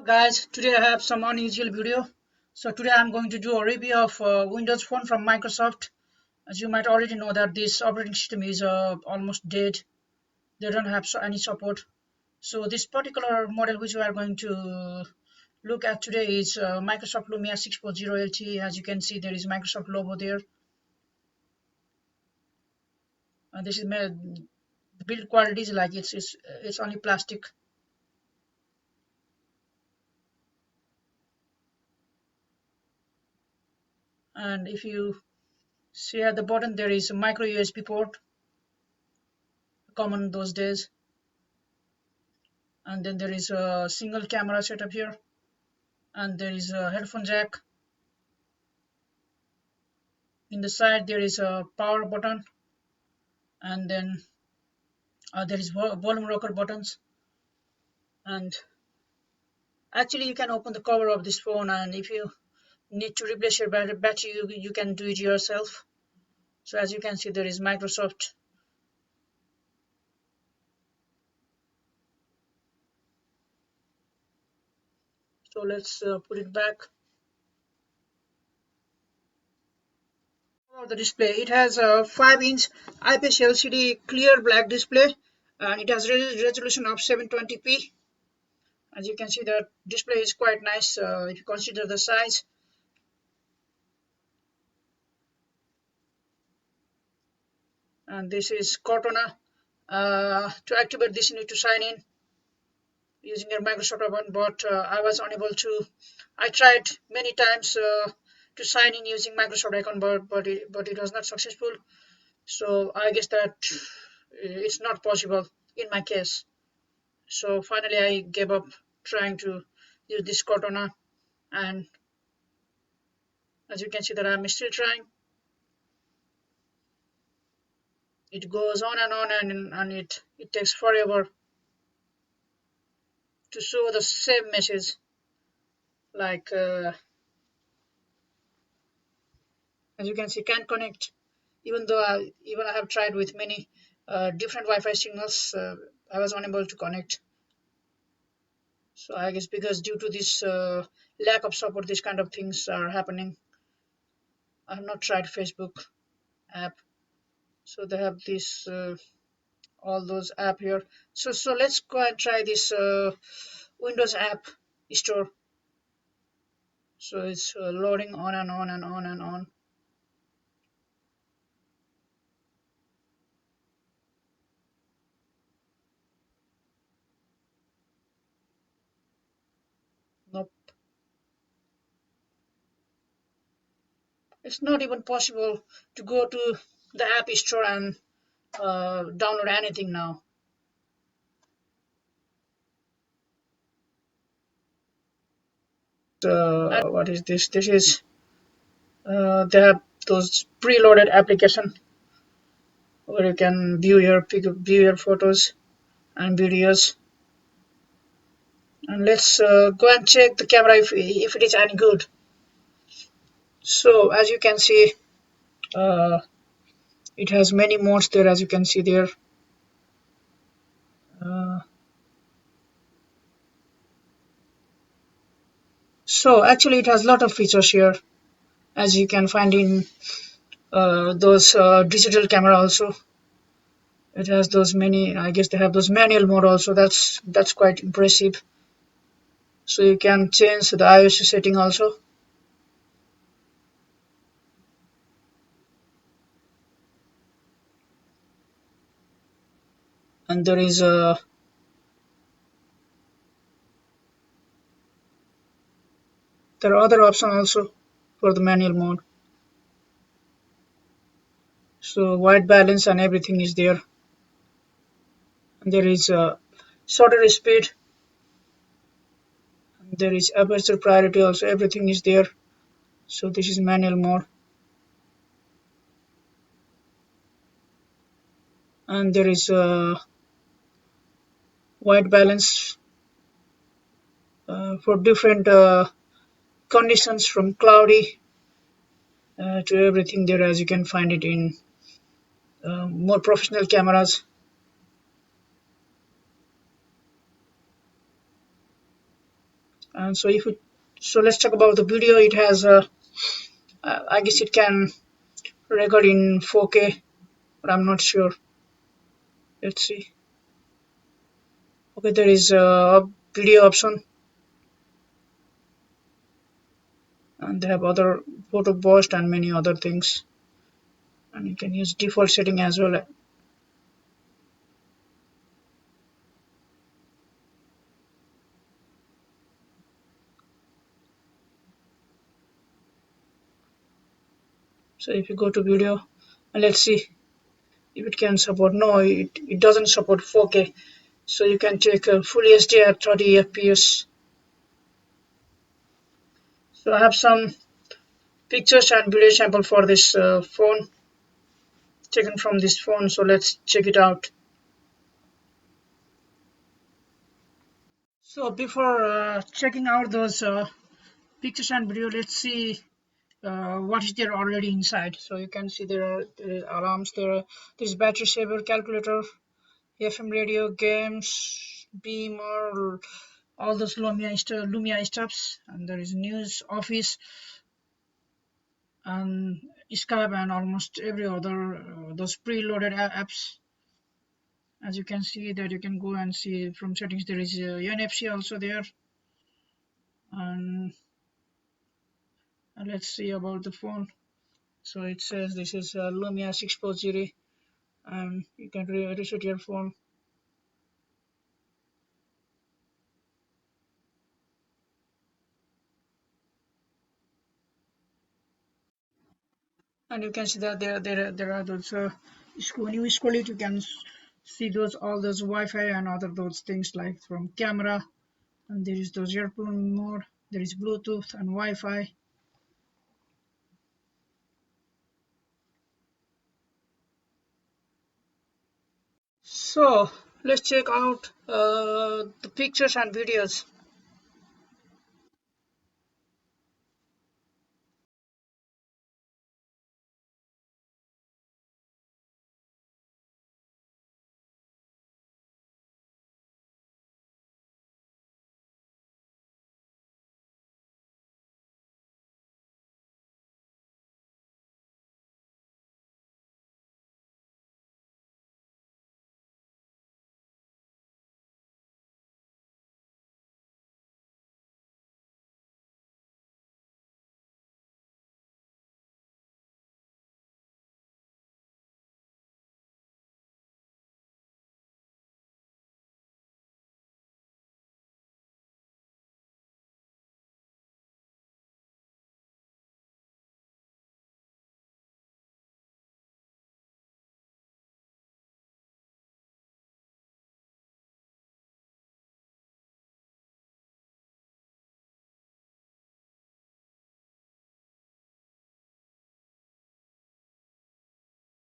Guys, today I have some unusual video. So today I'm going to do a review of Windows Phone from Microsoft. As you might already know that this operating system is almost dead. They don't have any support. So this particular model which we are going to look at today is Microsoft Lumia 640 LTE. As you can see, there is Microsoft logo there. This is the build quality is like it's only plastic. And if you see at the bottom, there is a micro USB port, common those days. And then there is a single camera setup here, and there is a headphone jack. In the side there is a power button, and then there is volume rocker buttons. And actually you can open the cover of this phone, and if you need to replace your battery, you can do it yourself. So as you can see, there is Microsoft. So let's put it back. The display, it has a 5-inch IPS LCD clear black display, and it has resolution of 720p. As you can see, the display is quite nice if you consider the size. And this is Cortana. To activate this, you need to sign in using your Microsoft account, but I was unable to. I tried many times to sign in using Microsoft account, but it was not successful. So I guess that it's not possible in my case. So finally, I gave up trying to use this Cortana, and as you can see, that I'm still trying. It goes on and on, and it takes forever to show the same message. Like as you can see, can't connect. Even though I have tried with many different Wi-Fi signals, I was unable to connect. So I guess because due to this lack of support, these kind of things are happening. I have not tried Facebook app, so they have this all those app here. So let's go and try this Windows app store. So it's loading on and on and on and on. Nope, it's not even possible to go to the app store and download anything now. What is this? This is they have those preloaded application where you can view your photos and videos. And let's go and check the camera if it is any good. So as you can see, uh, it has many modes there. As you can see there. Uh, so actually, it has a lot of features here, as you can find in those digital camera also. It has those many. I guess they have those manual mode also. That's quite impressive. So you can change the iOS setting also. And there are other options also for the manual mode. So white balance and everything is there. And there is shutter speed. And there is aperture priority also. Everything is there. So this is manual mode. And there is white balance for different conditions, from cloudy to everything there, as you can find it in more professional cameras. And so if it, so let's talk about the video. It has I guess it can record in 4K, but I'm not sure. Let's see. Okay, there is a video option, and they have other photo burst and many other things, and you can use default setting as well. So if you go to video, and let's see if it can support. No, it doesn't support 4K. So you can take a full HD at 30 fps. So I have some pictures and video sample for this phone, taken from this phone. So let's check it out. So before checking out those pictures and video, let's see what is there already inside. So you can see there are alarms, there's battery saver, calculator, FM radio, games, beamer, all those Lumia stuffs, and there is news, office, and Skype, and almost every other those preloaded apps. As you can see that you can go and see from settings, there is NFC also there. And let's see about the phone. So it says this is Lumia 640, and you can reset your phone. And you can see that there are those when you scroll it, you can see those all those Wi-Fi and other those things like from camera, and there is those airplane mode, there is Bluetooth and Wi-Fi. So let's check out the pictures and videos.